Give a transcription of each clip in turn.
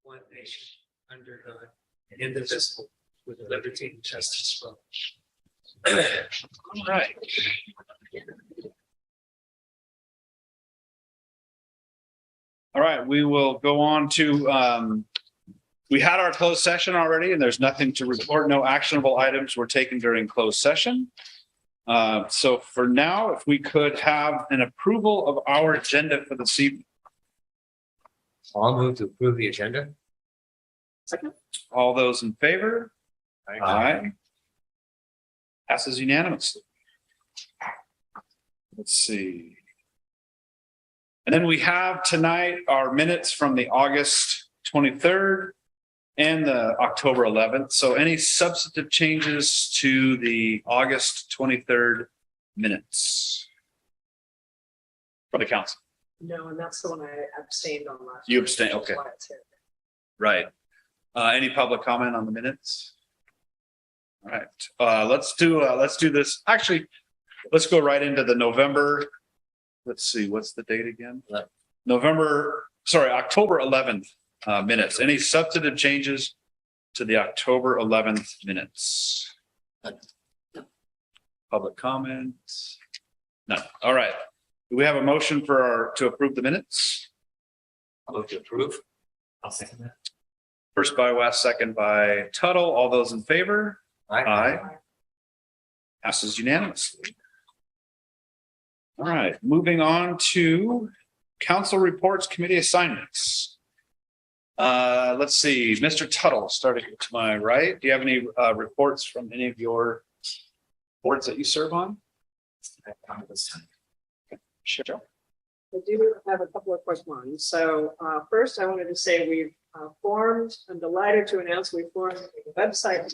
one nation, under God, indivisible, with liberty and justice for all. All right. All right, we will go on to, we had our closed session already and there's nothing to report. No actionable items were taken during closed session. So for now, if we could have an approval of our agenda for this evening. I'll move to approve the agenda. Second. All those in favor? Aye. Passes unanimously. Let's see. And then we have tonight our minutes from the August 23rd and the October 11th. So any substantive changes to the August 23rd minutes for the council? No, and that's the one I abstained on last. You abstained, okay. Right. Any public comment on the minutes? All right. Let's do this. Actually, let's go right into the November. Let's see, what's the date again? October 11th minutes. Any substantive changes to the October 11th minutes? Public comments? No. All right. Do we have a motion to approve the minutes? I'll move to approve. I'll second that. First by West, second by Tuttle. All those in favor? Aye. Passes unanimously. All right, moving on to council reports, committee assignments. Let's see, Mr. Tuttle, starting to my right. Do you have any reports from any of your boards that you serve on? Sure. I do have a couple of quick ones. So first, I wanted to say we've formed, I'm delighted to announce we formed a website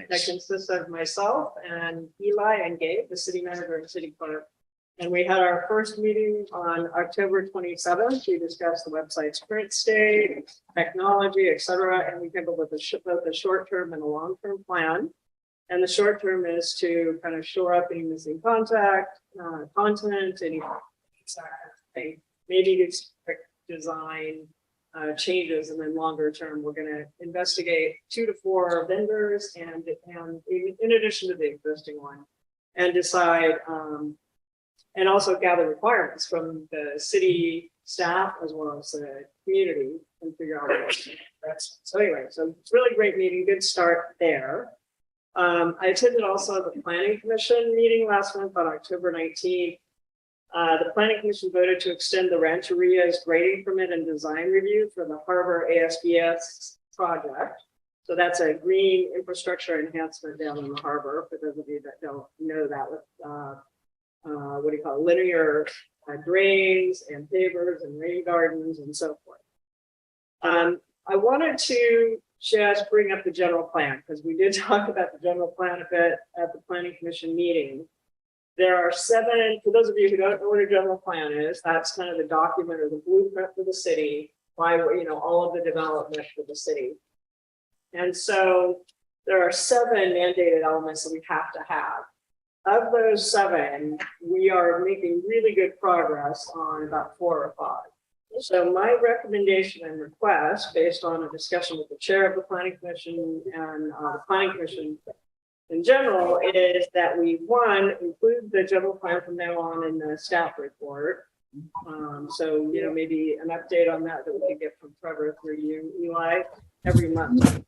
that consists of myself and Eli and Gabe, the city manager and city clerk. And we had our first meeting on October 27th. We discussed the website's current state, technology, et cetera. And we came up with both a short-term and a long-term plan. And the short term is to kind of shore up any missing content, any maybe just quick design changes, and then longer term, we're going to investigate 2 to 4 vendors and in addition to the existing one, and decide and also gather requirements from the city staff as well as the community and figure out what's next. So anyway, so it's really great meeting, good start there. I attended also the Planning Commission meeting last month on October 19th. The Planning Commission voted to extend the Rancheria's grading permit and design review for the Harbor ASBS project. So that's a green infrastructure enhancement down in the harbor. For those of you that don't know that, with what do you call it? Linear drains and pavers and rain gardens and so forth. I wanted to just bring up the general plan because we did talk about the general plan a bit at the Planning Commission meeting. There are 7, for those of you who don't know what a general plan is, that's kind of the document or the blueprint for the city, why, you know, all of the development for the city. And so there are 7 mandated elements that we have to have. Of those 7, we are making really good progress on about 4 or 5. So my recommendation and request, based on a discussion with the chair of the Planning Commission and the Planning Commission in general, is that we, 1, include the general plan from now on in the staff report. So, you know, maybe an update on that we could get from Trevor through you, Eli, every month.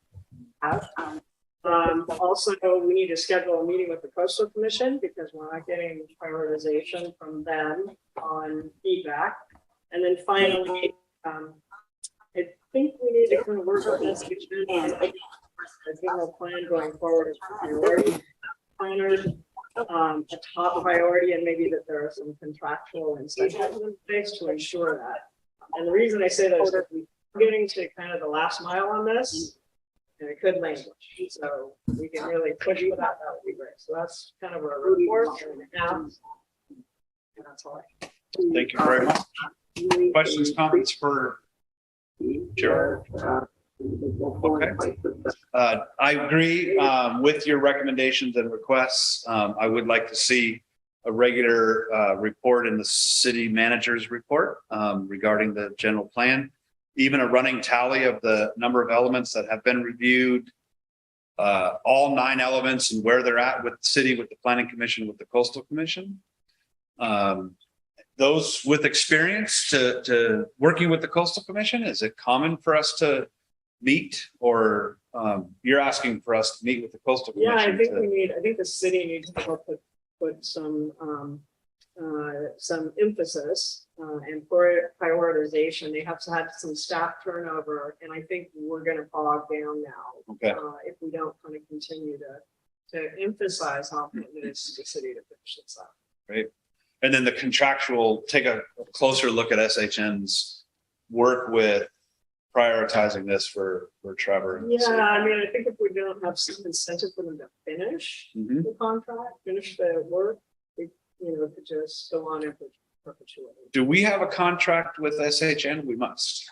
Also, we need to schedule a meeting with the Coastal Commission because we're not getting prioritization from them on feedback. And then finally, I think we need to kind of work on this a general plan going forward as priority planners, a top priority, and maybe that there are some contractual incentives in place to ensure that. And the reason I say that is that we're getting to kind of the last mile on this, and it could languish. So we can really push for that. That would be great. So that's kind of a report now. And that's all I have. Thank you very much. Questions, comments for Sure. Okay. I agree with your recommendations and requests. I would like to see a regular report in the city manager's report regarding the general plan. even a running tally of the number of elements that have been reviewed, all 9 elements and where they're at with the city, with the planning commission, with the coastal commission. Those with experience to working with the coastal commission, is it common for us to meet, or you're asking for us to meet with the coastal commission? Yeah, I think the city needs to help put some emphasis and prioritization. They have had some staff turnover, and I think we're going to bog down now. Okay. If we don't kind of continue to emphasize how important it is to the city to finish this up. Right. And then the contractual, take a closer look at SHN's work with prioritizing this for Trevor. Yeah, I mean, I think if we don't have some incentive for them to finish Mhm. the contract, finish the work, it, could just go on in perpetuity. Do we have a contract with SHN? We must.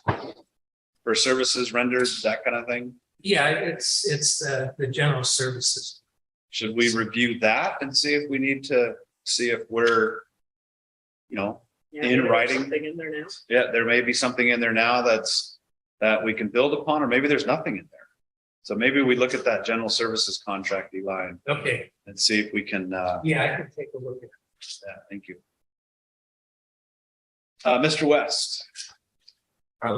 For services rendered, that kind of thing? Yeah, it's the general services. Should we review that and see if we need to see if we're, Yeah, in maybe there's writing? something in there now. Yeah, there may be something in there now that we can build upon, or maybe there's nothing in there. So maybe we look at that general services contract, Eli, Okay, and see if we can, yeah, I can take a look at yeah, thank you. Mr. West. I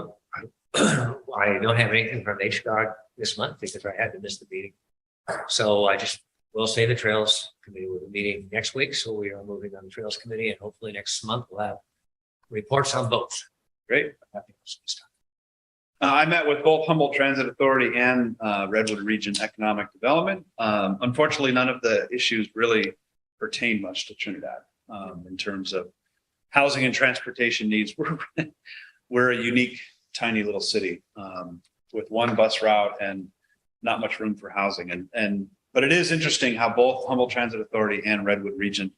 don't have anything from HGOG this month because I had to miss the meeting. So I just will say the Trails Committee will be meeting next week. So we are moving on the Trails Committee, and hopefully next month we'll have reports on both. Great. Nothing else this time. I met with both Humboldt Transit Authority and Redwood Region Economic Development. Unfortunately, none of the issues really pertain much to Trinidad in terms of housing and transportation needs. We're a unique, tiny little city with one bus route and not much room for housing. But it is interesting how both Humboldt Transit Authority and Redwood Region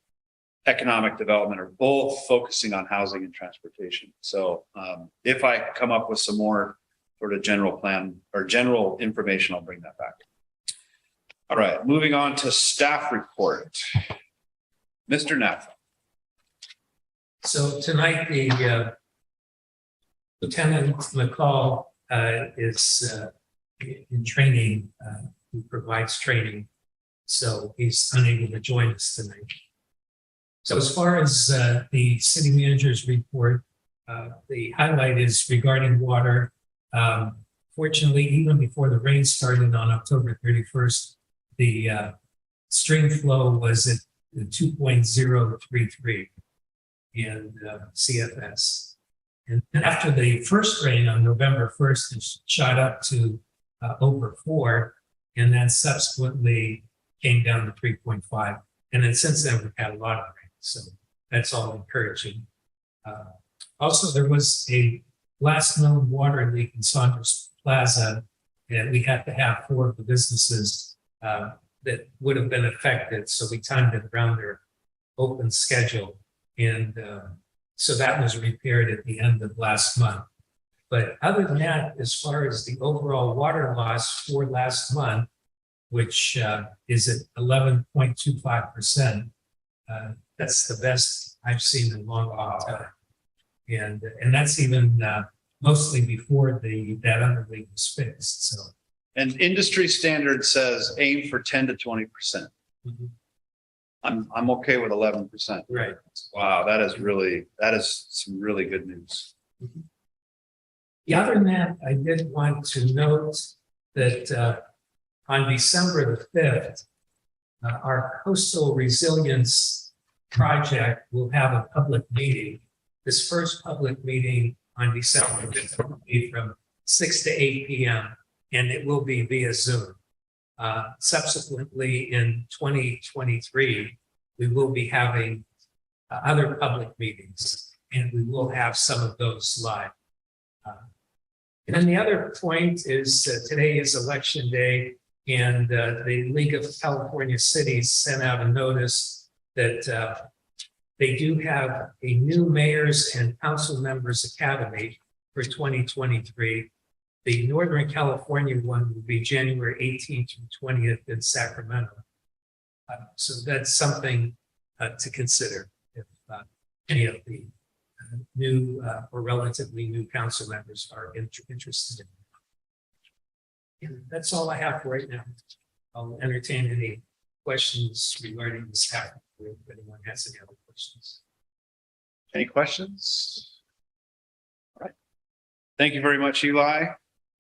Economic Development are both focusing on housing and transportation. So if I come up with some more sort of general plan or general information, I'll bring that back. All right, moving on to staff report. Mr. Knapp. So tonight, the Lieutenant McCall is in training, who provides training. So he's unable to join us tonight. So as far as the city manager's report, the highlight is regarding water. Fortunately, even before the rain started on October 31st, the stream flow was at 2.033 in CFS. And after the first rain on November 1st, it shot up to over 4, and then subsequently came down to 3.5. And then since then, we've had a lot of rain. So that's all encouraging. Also, there was a last known water leak in Saunders Plaza, and we had to have 4 of the businesses that would have been affected. So we timed it around their open schedule. And so that was repaired at the end of last month. But other than that, as far as the overall water loss for last month, which is at 11.25%, that's the best I've seen in a long, long time. And that's even mostly before that underleak was fixed. So, And industry standard says aim for 10 to 20%. mhm. I'm okay with 11%. Right. Wow, that is some really good news. Yeah, other than that, I did want to note that on December the 5th, our coastal resilience project will have a public meeting. This first public meeting on December 5th will be from 6 to 8 p.m. and it will be via Zoom. Subsequently, in 2023, we will be having other public meetings, and we will have some of those live. And then the other point is today is election day, and the League of California Cities sent out a notice that they do have a new mayors and council members academy for 2023. The Northern California one will be January 18th through 20th in Sacramento. So that's something to consider if any of the new or relatively new council members are interested in. And that's all I have for right now. I'll entertain any questions regarding the staff, if anyone has any other questions. Any questions? All right. Thank you very much, Eli.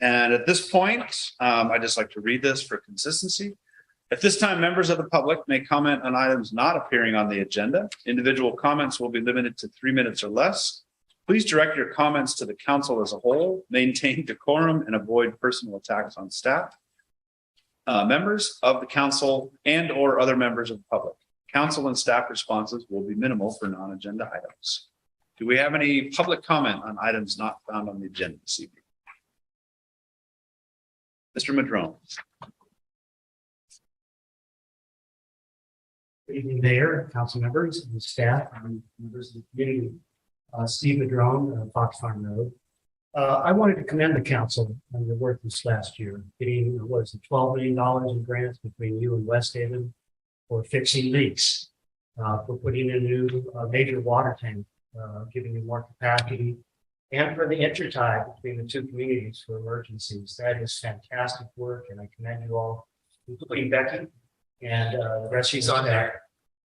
And at this point, I'd just like to read this for consistency. At this time, members of the public may comment on items not appearing on the agenda. Individual comments will be limited to 3 minutes or less. Please direct your comments to the council as a whole, maintain decorum, and avoid personal attacks on staff, members of the council, and or other members of the public. Council and staff responses will be minimal for non-agenda items. Do we have any public comment on items not found on the agenda this evening? Mr. Madrone. Good evening, Mayor, council members, and staff, and members of the community. Steve Madrone, Fox Farm Road. I wanted to commend the council on your work this last year, getting, what is it, $12 million in grants between you and West Haven for fixing leaks, for putting in a new major water tank, giving you more capacity, and for the intertie between the two communities for emergencies. That is fantastic work, and I commend you all, including Becky. And the rest She's of on there.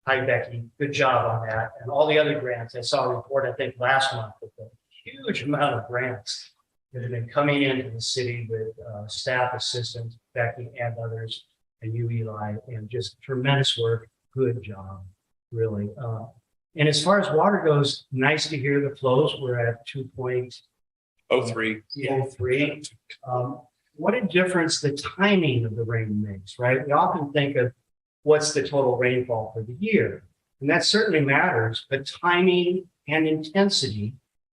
Hi, Becky. Good job on that. And all the other grants. I saw a report, I think, last month with a huge amount of grants that have been coming into the city with staff assistants, Becky and others, and you, Eli, and just tremendous work. Good job, really. And as far as water goes, nice to hear the flows. We're at 2.03. What a difference the timing of the rain makes, right? We often think of what's the total rainfall for the year, and that certainly matters, but timing and intensity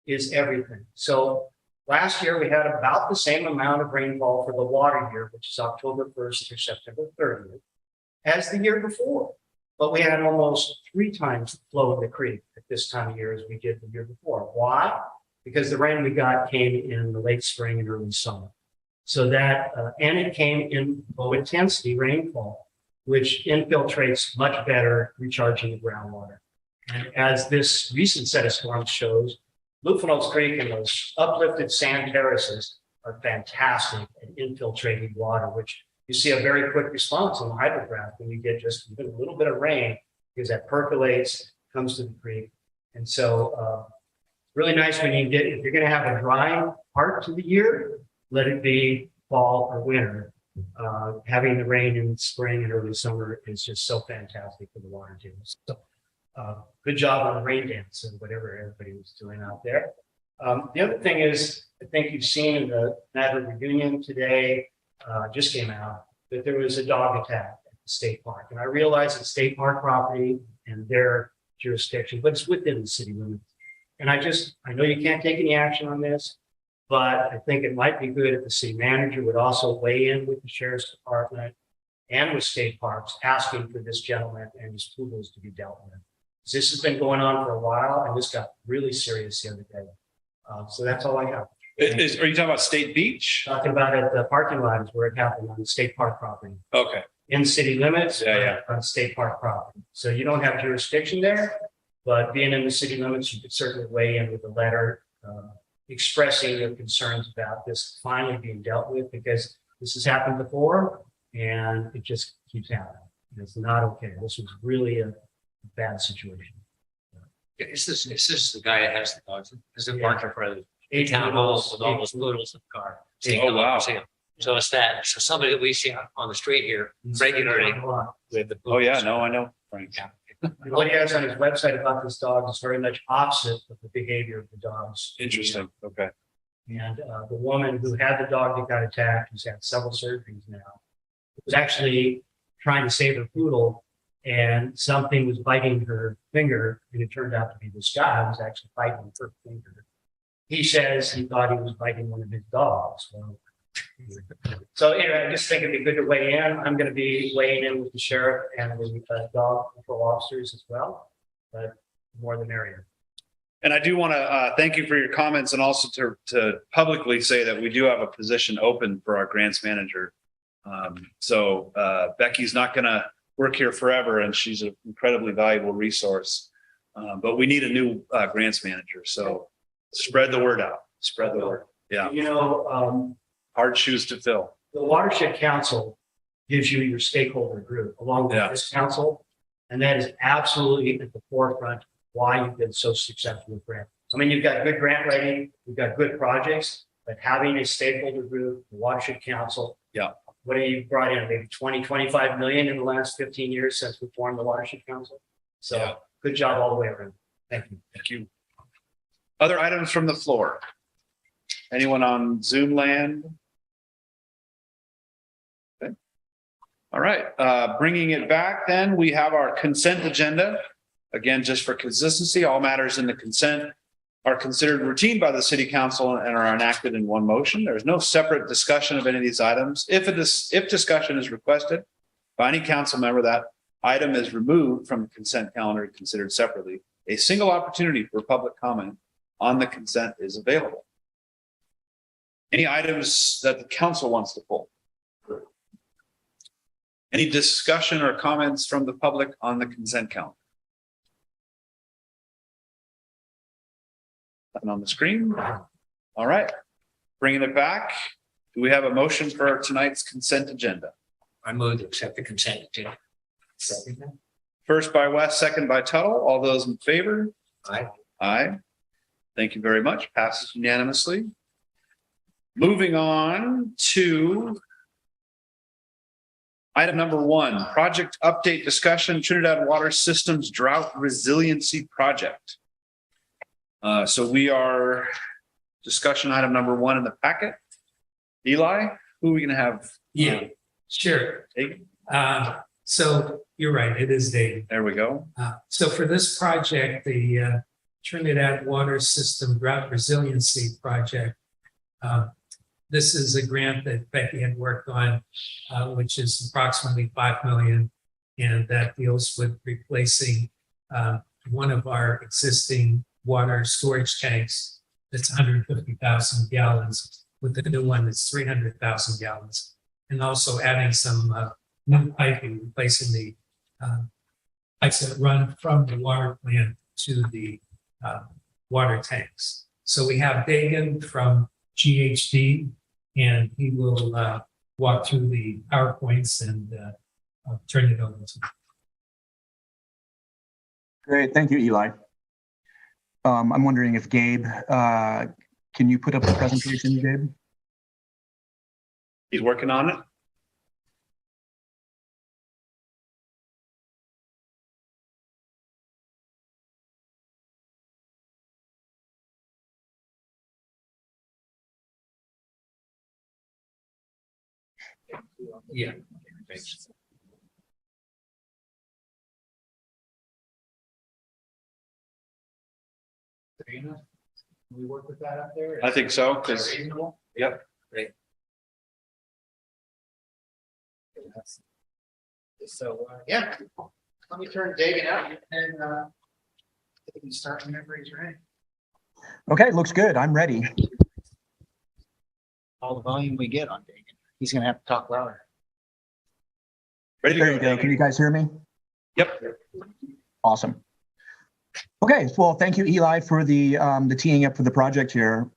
is everything. So last year we had about the same amount of rainfall for the water year, which is October 1st through September 30th, as the year before. But we had almost 3 times the flow of the creek at this time of year as we did the year before. Why? Because the rain we got came in the late spring and early summer. So that, and it came in low intensity rainfall, which infiltrates much better, recharging the groundwater. And as this recent set of storms shows, Bluefinch Creek and those uplifted sand terraces are fantastic at infiltrating water, which you see a very quick response on the hydrograph when you get just even a little bit of rain, because that percolates, comes to the creek. And so really nice when you get, if you're going to have a dry part to the year, let it be fall or winter. Having the rain in spring and early summer is just so fantastic for the water too. So good job on the rain dance and whatever everybody was doing out there. The other thing is, I think you've seen in the Maverick Reunion today, just came out, that there was a dog attack at the state park. And I realize it's state park property and their jurisdiction, but it's within the city limits. And I know you can't take any action on this, but I think it might be good if the city manager would also weigh in with the sheriff's department and with state parks, asking for this gentleman and his poodles to be dealt with. This has been going on for a while, and this got really serious the other day. So that's all I have. Are you talking about State Beach? Talking about it, the parking lot is where it happened on the state park property. Okay. In city limits, Yeah. on state park property. So you don't have jurisdiction there, but being in the city limits, you could certainly weigh in with a letter expressing your concerns about this finally being dealt with, because this has happened before and it just keeps happening. It's not okay. This was really a bad situation. Is this the guy that has the dogs? Is it Yeah. parked in front of the town hall with all those poodles in the car? Oh, wow. So it's that. So somebody that we see on the street here regularly with the. Oh, yeah, no, I know, Frank. Yeah. And what he has on his website about this dog is very much opposite of the behavior of the dogs. Interesting. Okay. And the woman who had the dog that got attacked, who's had several surgeries now, was actually trying to save her poodle, and something was biting her finger, and it turned out to be this guy who was actually biting her finger. He says he thought he was biting one of his dogs. So anyway, I just think it'd be good to weigh in. I'm going to be weighing in with the sheriff and the dog control officers as well, but more the merrier. And I do want to thank you for your comments, and also to publicly say that we do have a position open for our grants manager. So Becky's not going to work here forever, and she's an incredibly valuable resource. But we need a new grants manager. So spread the word out. Spread the word. Yeah. You know, Hard shoes to fill. the Watershed Council gives you your stakeholder group along with this council. And that is absolutely at the forefront of why you've been so successful with grant. I mean, you've got good grant writing, you've got good projects, but having a stakeholder group, the Watershed Council. Yeah. What have you brought in? Maybe 20, 25 million in the last 15 years since we formed the Watershed Council. So Yeah. good job all the way around. Thank you. Thank you. Other items from the floor? Anyone on Zoom land? Okay. All right, bringing it back then, we have our consent agenda. Again, just for consistency, all matters in the consent are considered routine by the city council and are enacted in one motion. There's no separate discussion of any of these items. If discussion is requested by any council member, that item is removed from the consent calendar and considered separately. A single opportunity for public comment on the consent is available. Any items that the council wants to pull? Any discussion or comments from the public on the consent calendar? Nothing on the screen. All right, bringing it back. Do we have a motion for tonight's consent agenda? I move to accept the consent agenda. Second. First by West, second by Tuttle. All those in favor? Aye. Aye. Thank you very much. Passes unanimously. Moving on to item number 1, project update discussion, Trinidad Water Systems Drought Resiliency Project. So we are discussion item number 1 in the packet. Eli, who are we going to have? Yeah, sure. Take? So you're right, it is Dave. There we go. So for this project, the Trinidad Water System Drought Resiliency Project, this is a grant that Becky had worked on, which is approximately $5 million, and that deals with replacing one of our existing water storage tanks that's 150,000 gallons with the new one that's 300,000 gallons, and also adding some new piping, replacing the pipes that run from the water plant to the water tanks. So we have Dagan from GHD, and he will walk through the PowerPoints and I'll turn it over to him. Great, thank you, Eli. I'm wondering if Gabe, can you put up the presentation, Gabe? He's working on it. Yeah. Thanks. Can we work with that up there? I think so, because Reasonable? yep. So, yeah, let me turn Dagan out and we can start whenever he's ready. Okay, looks good. I'm ready. All the volume we get on Dagan. He's gonna have to talk louder. Ready to There you go. Can you guys hear me? Yep. Awesome. Okay, well, thank you, Eli, for the teeing up for the project here.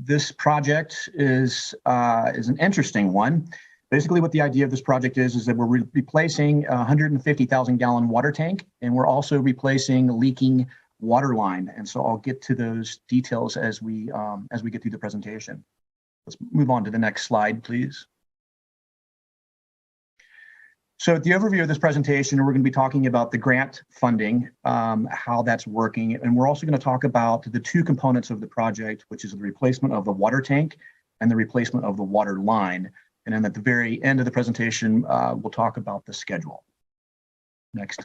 This project is an interesting one. Basically, what the idea of this project is that we're replacing a 150,000 gallon water tank, and we're also replacing a leaking water line. And so I'll get to those details as we get through the presentation. Let's move on to the next slide, please. So the overview of this presentation, we're going to be talking about the grant funding, how that's working, and we're also going to talk about the two components of the project, which is the replacement of the water tank and the replacement of the water line. And then at the very end of the presentation, we'll talk about the schedule. Next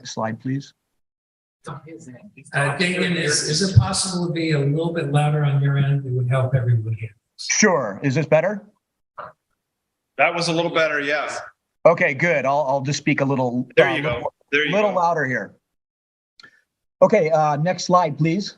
slide, please. Dagan, is it possible to be a little bit louder on your end? It would help everyone here. Sure. Is this better? That was a little better, yes. Okay, good. I'll just speak a little. There you go. There you little go. louder here. Okay, next slide, please.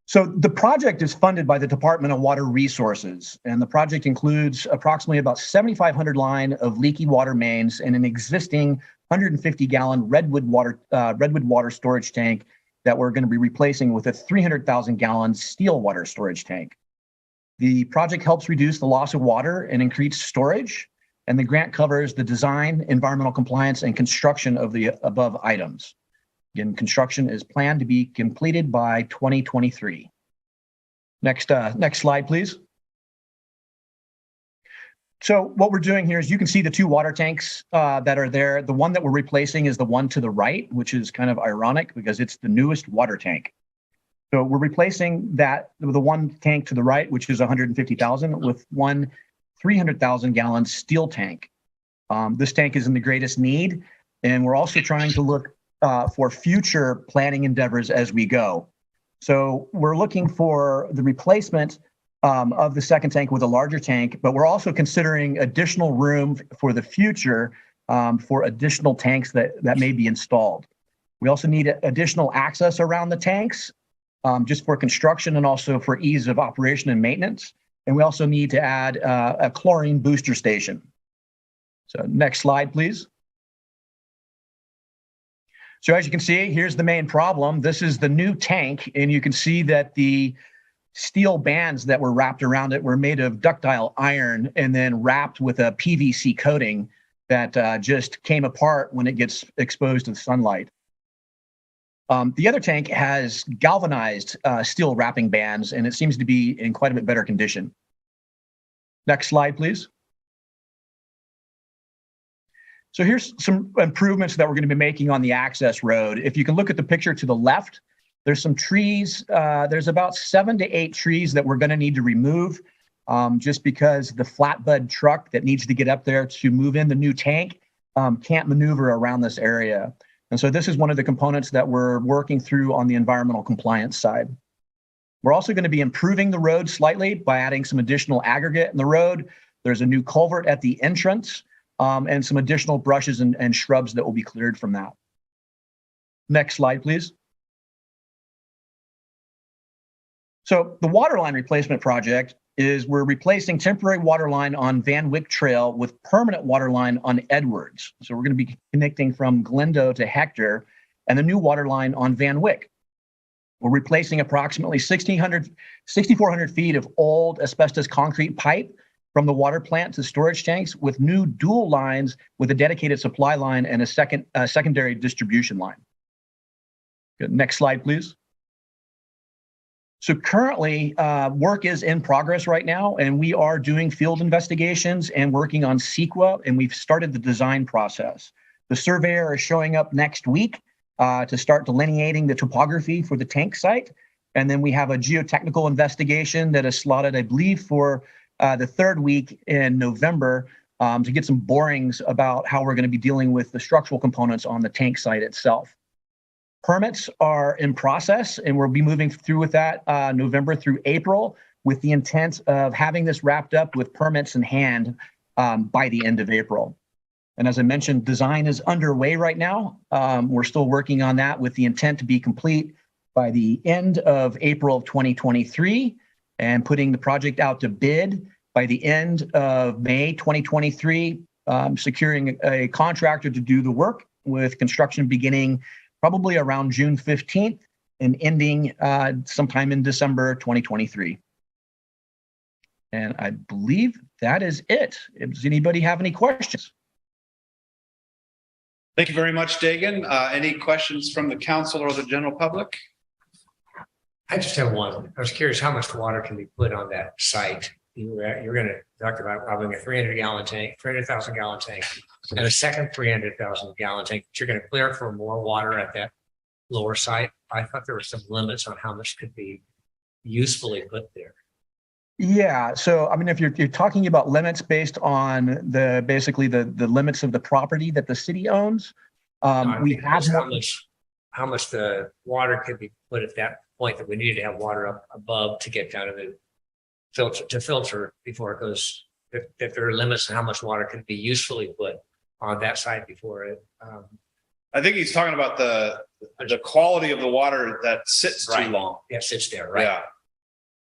So the project is funded by the Department of Water Resources, and the project includes approximately about 7,500 line of leaky water mains and an existing 150-gallon redwood water storage tank that we're going to be replacing with a 300,000-gallon steel water storage tank. The project helps reduce the loss of water and increase storage, and the grant covers the design, environmental compliance, and construction of the above items. Again, construction is planned to be completed by 2023. Next slide, please. So what we're doing here is you can see the two water tanks that are there. The one that we're replacing is the one to the right, which is kind of ironic because it's the newest water tank. So we're replacing the one tank to the right, which is 150,000, with one 300,000-gallon steel tank. This tank is in the greatest need, and we're also trying to look for future planning endeavors as we go. So we're looking for the replacement of the second tank with a larger tank, but we're also considering additional room for the future for additional tanks that may be installed. We also need additional access around the tanks just for construction and also for ease of operation and maintenance. And we also need to add a chlorine booster station. So next slide, please. So as you can see, here's the main problem. This is the new tank, and you can see that the steel bands that were wrapped around it were made of ductile iron and then wrapped with a PVC coating that just came apart when it gets exposed to the sunlight. The other tank has galvanized steel wrapping bands, and it seems to be in quite a bit better condition. Next slide, please. So here's some improvements that we're going to be making on the access road. If you can look at the picture to the left, there's some trees. There's about 7 to 8 trees that we're going to need to remove just because the flatbed truck that needs to get up there to move in the new tank can't maneuver around this area. And so this is one of the components that we're working through on the environmental compliance side. We're also going to be improving the road slightly by adding some additional aggregate in the road. There's a new culvert at the entrance. And some additional brushes and shrubs that will be cleared from that. Next slide, please. So the water line replacement project is we're replacing temporary water line on Van Wyck Trail with permanent water line on Edwards. So we're going to be connecting from Glendo to Hector and the new water line on Van Wyck. We're replacing approximately 6,400 feet of old asbestos concrete pipe from the water plant to storage tanks with new dual lines with a dedicated supply line and a secondary distribution line. Good. Next slide, please. So currently, work is in progress right now, and we are doing field investigations and working on CEQA, and we've started the design process. The surveyor is showing up next week to start delineating the topography for the tank site. And then we have a geotechnical investigation that is slotted, I believe, for the third week in November to get some borings about how we're going to be dealing with the structural components on the tank site itself. Permits are in process, and we'll be moving through with that November through April with the intent of having this wrapped up with permits in hand by the end of April. And as I mentioned, design is underway right now. We're still working on that with the intent to be complete by the end of April of 2023 and putting the project out to bid by the end of May 2023, securing a contractor to do the work with construction beginning probably around June 15th and ending sometime in December 2023. And I believe that is it. Does anybody have any questions? Thank you very much, Dagan. Any questions from the council or the general public? I just have one. I was curious how much water can be put on that site. You're going to talk about having a 300-gallon tank, 300,000-gallon tank, and a second 300,000-gallon tank. But you're going to clear for more water at that lower site. I thought there were some limits on how much could be usefully put there. Yeah, so I mean, if you're talking about limits based on basically the limits of the property that the city owns, we have how much the water could be put at that point that we needed to have water up above to get down to the filter before it goes. If there are limits on how much water could be usefully put on that site before it. I think he's talking about the the quality of the water that sits too Right. long. Yeah, sits there, right? Yeah.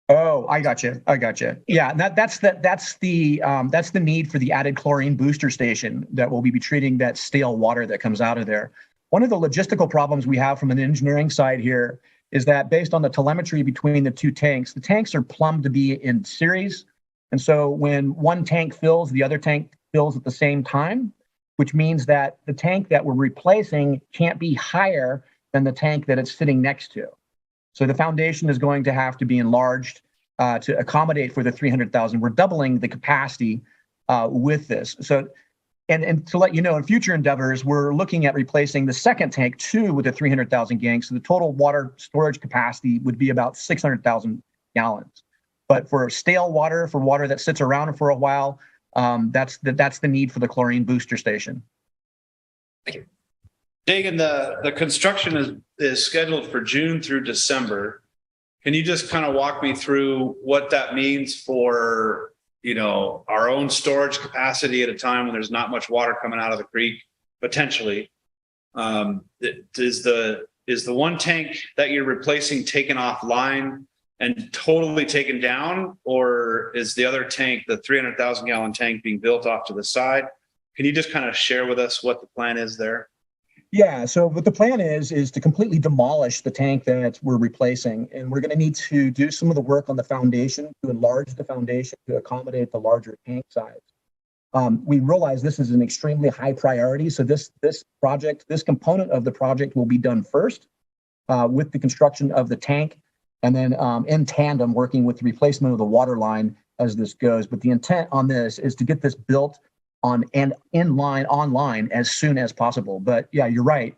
Oh, I got you. I got you. Yeah, and that's the need for the added chlorine booster station that will be treating that stale water that comes out of there. One of the logistical problems we have from an engineering side here is that based on the telemetry between the two tanks, the tanks are plumbed to be in series. And so when one tank fills, the other tank fills at the same time, which means that the tank that we're replacing can't be higher than the tank that it's sitting next to. So the foundation is going to have to be enlarged to accommodate for the 300,000. We're doubling the capacity with this. So, and to let you know, in future endeavors, we're looking at replacing the second tank too with a 300,000 gang. So the total water storage capacity would be about 600,000 gallons. But for stale water, for water that sits around for a while, that's the need for the chlorine booster station. Dagan, the construction is scheduled for June through December. Can you just kind of walk me through what that means for, our own storage capacity at a time when there's not much water coming out of the creek, potentially? Is the one tank that you're replacing taken offline and totally taken down, or is the other tank, the 300,000 gallon tank, being built off to the side? Can you just kind of share with us what the plan is there? Yeah, so what the plan is to completely demolish the tank that we're replacing, and we're going to need to do some of the work on the foundation to enlarge the foundation to accommodate the larger tank size. We realize this is an extremely high priority, so this component of the project will be done first with the construction of the tank, and then in tandem working with the replacement of the water line as this goes. But the intent on this is to get this built on and online as soon as possible. But yeah, you're right,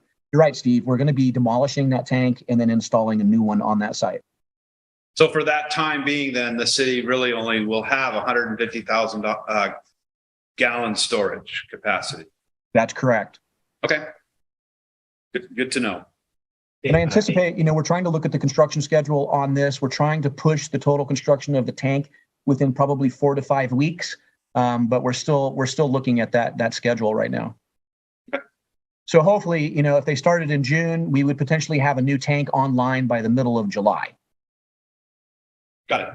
Steve. We're going to be demolishing that tank and then installing a new one on that site. So for that time being, then the city really only will have 150,000 gallon storage capacity. That's correct. Okay. Good to know. And I anticipate, we're trying to look at the construction schedule on this. We're trying to push the total construction of the tank within probably 4 to 5 weeks. But we're still looking at that schedule right now. Okay. So hopefully, if they started in June, we would potentially have a new tank online by the middle of July. Got it.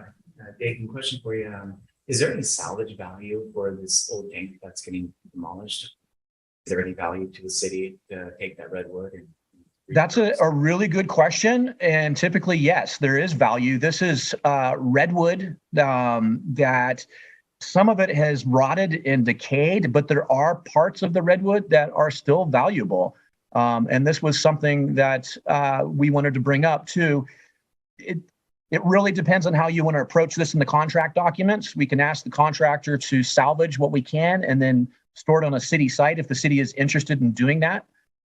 Dave, question for you. Is there any salvage value for this old tank that's getting demolished? Is there any value to the city to take that redwood? That's a really good question. And typically, yes, there is value. This is redwood that some of it has rotted and decayed, but there are parts of the redwood that are still valuable. And this was something that we wanted to bring up too. It really depends on how you want to approach this in the contract documents. We can ask the contractor to salvage what we can and then store it on a city site if the city is interested in doing that.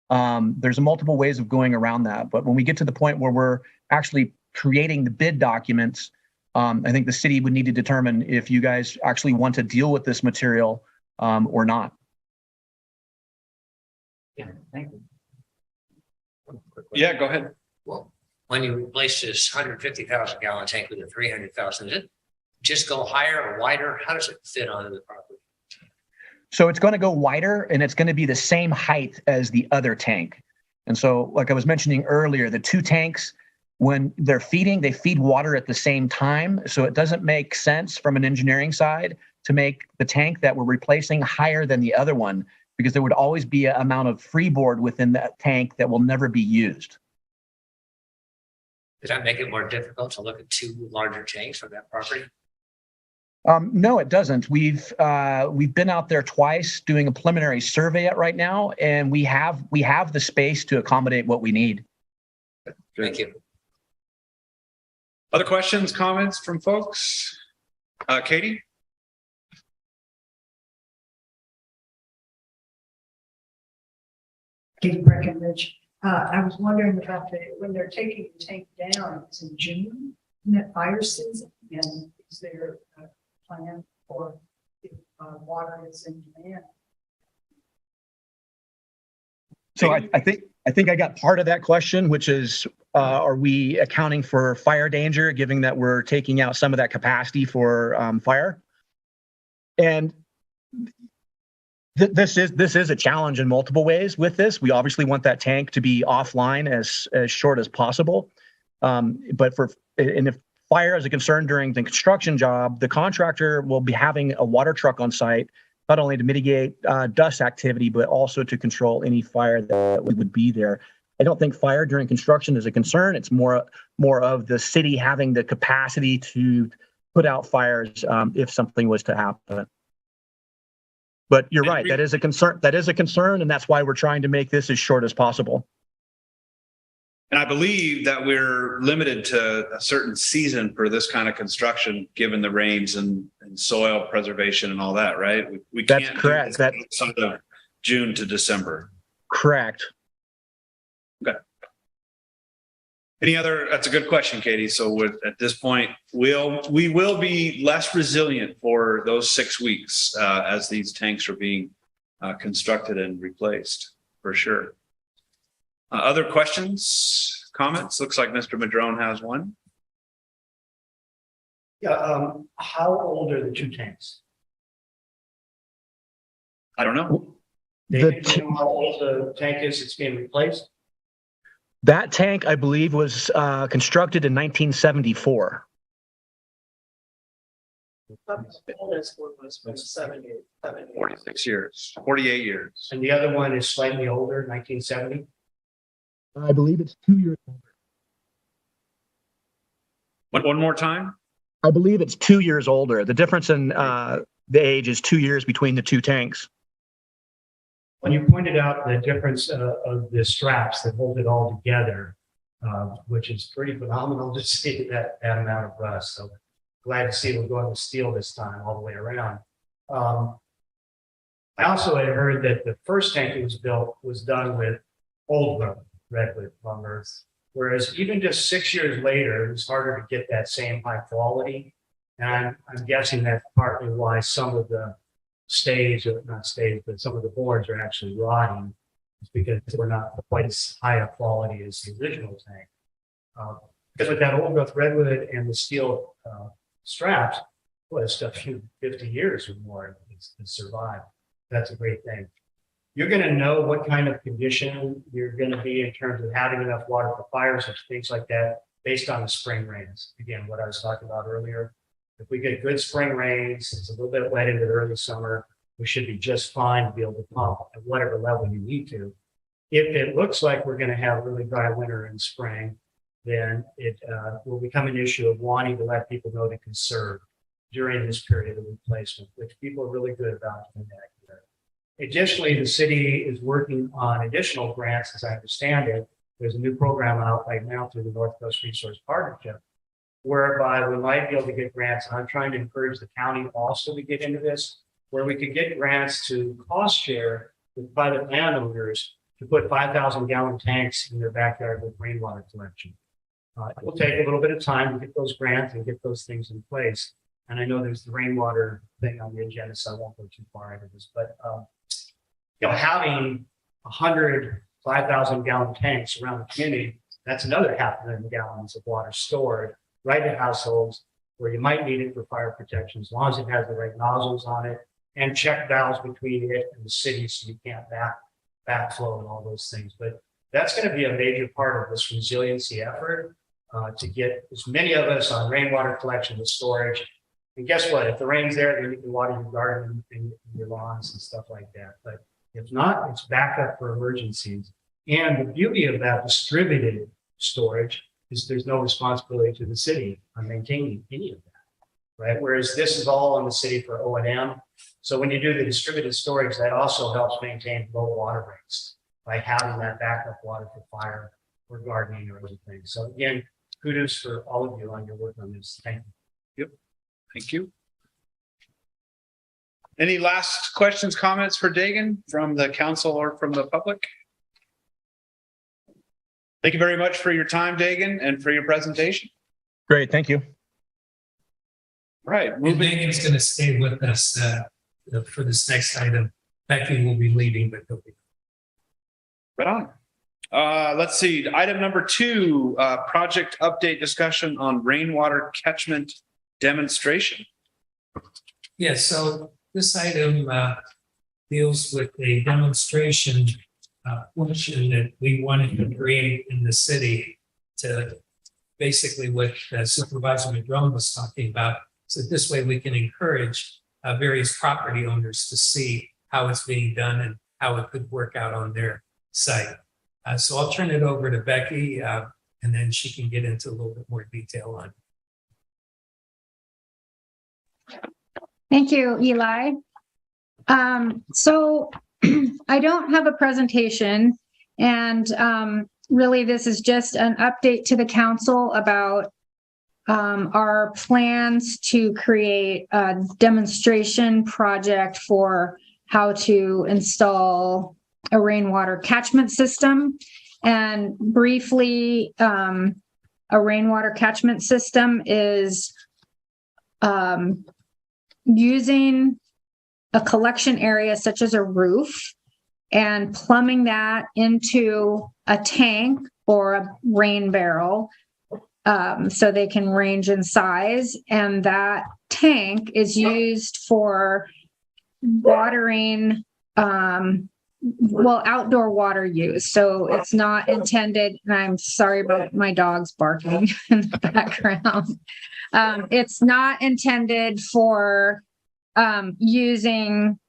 There's multiple ways of going around that. But when we get to the point where we're actually creating the bid documents, I think the city would need to determine if you guys actually want to deal with this material or not. Yeah, thank you. Yeah, go ahead. Well, when you replace this 150,000 gallon tank with a 300,000, does it just go higher or wider? How does it fit onto the property? So it's going to go wider and it's going to be the same height as the other tank. And so, like I was mentioning earlier, the two tanks, when they're feeding, they feed water at the same time. So it doesn't make sense from an engineering side to make the tank that we're replacing higher than the other one, because there would always be an amount of freeboard within that tank that will never be used. Does that make it more difficult to look at two larger tanks on that property? No, it doesn't. We've been out there twice doing a preliminary survey right now, and we have the space to accommodate what we need. Thank you. Other questions, comments from folks? Katie? Katie Breckenridge. I was wondering about when they're taking the tank down, it's in June, isn't it fire season? And is there a plan for if water is in demand? So I think I got part of that question, which is, are we accounting for fire danger, given that we're taking out some of that capacity for fire? And This is a challenge in multiple ways with this. We obviously want that tank to be offline as short as possible. And if fire is a concern during the construction job, the contractor will be having a water truck on site, not only to mitigate dust activity, but also to control any fire that would be there. I don't think fire during construction is a concern. It's more of the city having the capacity to put out fires if something was to happen. But you're right, that is a concern. That is a concern, and that's why we're trying to make this as short as possible. And I believe that we're limited to a certain season for this kind of construction, given the rains and soil preservation and all that, right? We That's can't correct. do this outside of June to December. Correct. Okay. That's a good question, Katie. So at this point, we will be less resilient for those 6 weeks as these tanks are being constructed and replaced, for sure. Other questions, comments? Looks like Mr. Madrone has one. Yeah, how old are the two tanks? I don't know. David, do you know how old the tank is that's being replaced? That tank, I believe, was constructed in 1974. The oldest one was from 78. 46 years, 48 years. And the other one is slightly older, 1970. I believe it's 2 years older. One more time? I believe it's 2 years older. The difference in the age is 2 years between the two tanks. When you pointed out the difference of the straps that hold it all together, which is pretty phenomenal to see that amount of rust. So glad to see we're going with steel this time all the way around. I also had heard that the first tank that was built was done with old redwood lumber, whereas even just 6 years later, it was harder to get that same high quality. And I'm guessing that's partly why some of the but some of the boards are actually rotting. It's because we're not quite as high a quality as the original tank. Because with that old growth redwood and the steel straps, well, it's stuff 50 years or more to survive. That's a great thing. You're going to know what kind of condition you're going to be in terms of having enough water for fires and things like that based on the spring rains. Again, what I was talking about earlier. If we get good spring rains, it's a little bit wet into the early summer, we should be just fine to be able to pump at whatever level you need to. If it looks like we're going to have a really dry winter and spring, then it will become an issue of wanting to let people know to conserve during this period of replacement, which people are really good about doing that here. Additionally, the city is working on additional grants, as I understand it. There's a new program out right now through the Northwest Resource Partnership, whereby we might be able to get grants. And I'm trying to encourage the county also to get into this, where we could get grants to cost share with private landowners to put 5,000 gallon tanks in their backyard with rainwater collection. It will take a little bit of time to get those grants and get those things in place. And I know there's the rainwater thing on the agenda, so I won't go too far into this, but having 100 5,000 gallon tanks around the community, that's another 500,000 gallons of water stored right in households where you might need it for fire protection, as long as it has the right nozzles on it and check valves between it and the city so you can't backflow and all those things. But that's going to be a major part of this resiliency effort to get as many of us on rainwater collection and storage. And guess what? If the rain's there, then you can water your garden and your lawns and stuff like that. But if not, it's backup for emergencies. And the beauty of that distributed storage is there's no responsibility to the city on maintaining any of that, right? Whereas this is all on the city for O&M. So when you do the distributed storage, that also helps maintain low water rates by having that backup water for fire or gardening or other things. So again, kudos for all of you on your work on this. Thank you. Yep. Thank you. Any last questions, comments for Dagan from the council or from the public? Thank you very much for your time, Dagan, and for your presentation. Great, thank you. Right. And Megan's going to stay with us for this next item. Becky will be leaving, but he'll be. Right on. Let's see. Item number 2, project update discussion on rainwater catchment demonstration. Yeah, so this item deals with a demonstration portion that we wanted to create in the city to basically what Supervisor McDrone was talking about. So this way we can encourage various property owners to see how it's being done and how it could work out on their site. So I'll turn it over to Becky and then she can get into a little bit more detail on it. Thank you, Eli. So I don't have a presentation, and really this is just an update to the council about our plans to create a demonstration project for how to install a rainwater catchment system. And briefly, a rainwater catchment system is using a collection area such as a roof and plumbing that into a tank or a rain barrel so they can range in size. And that tank is used for watering, outdoor water use. So it's not intended, and I'm sorry about my dogs barking in the background. It's not intended for using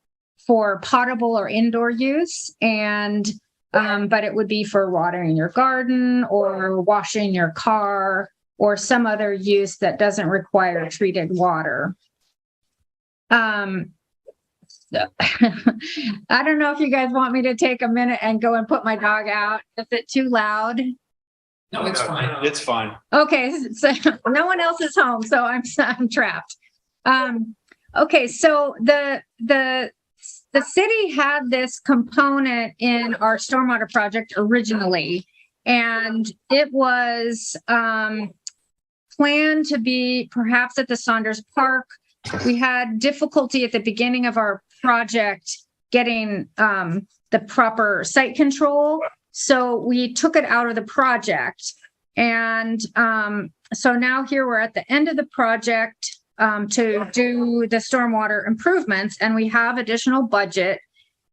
for potable or indoor use, and but it would be for watering your garden or washing your car or some other use that doesn't require treated water. So, I don't know if you guys want me to take a minute and go and put my dog out. Is it too loud? No, it's fine. It's fine. Okay, so no one else is home, so I'm trapped. Okay, so the city had this component in our stormwater project originally, and it was planned to be perhaps at the Saunders Park. We had difficulty at the beginning of our project getting the proper site control, so we took it out of the project. And so now here we're at the end of the project to do the stormwater improvements, and we have additional budget.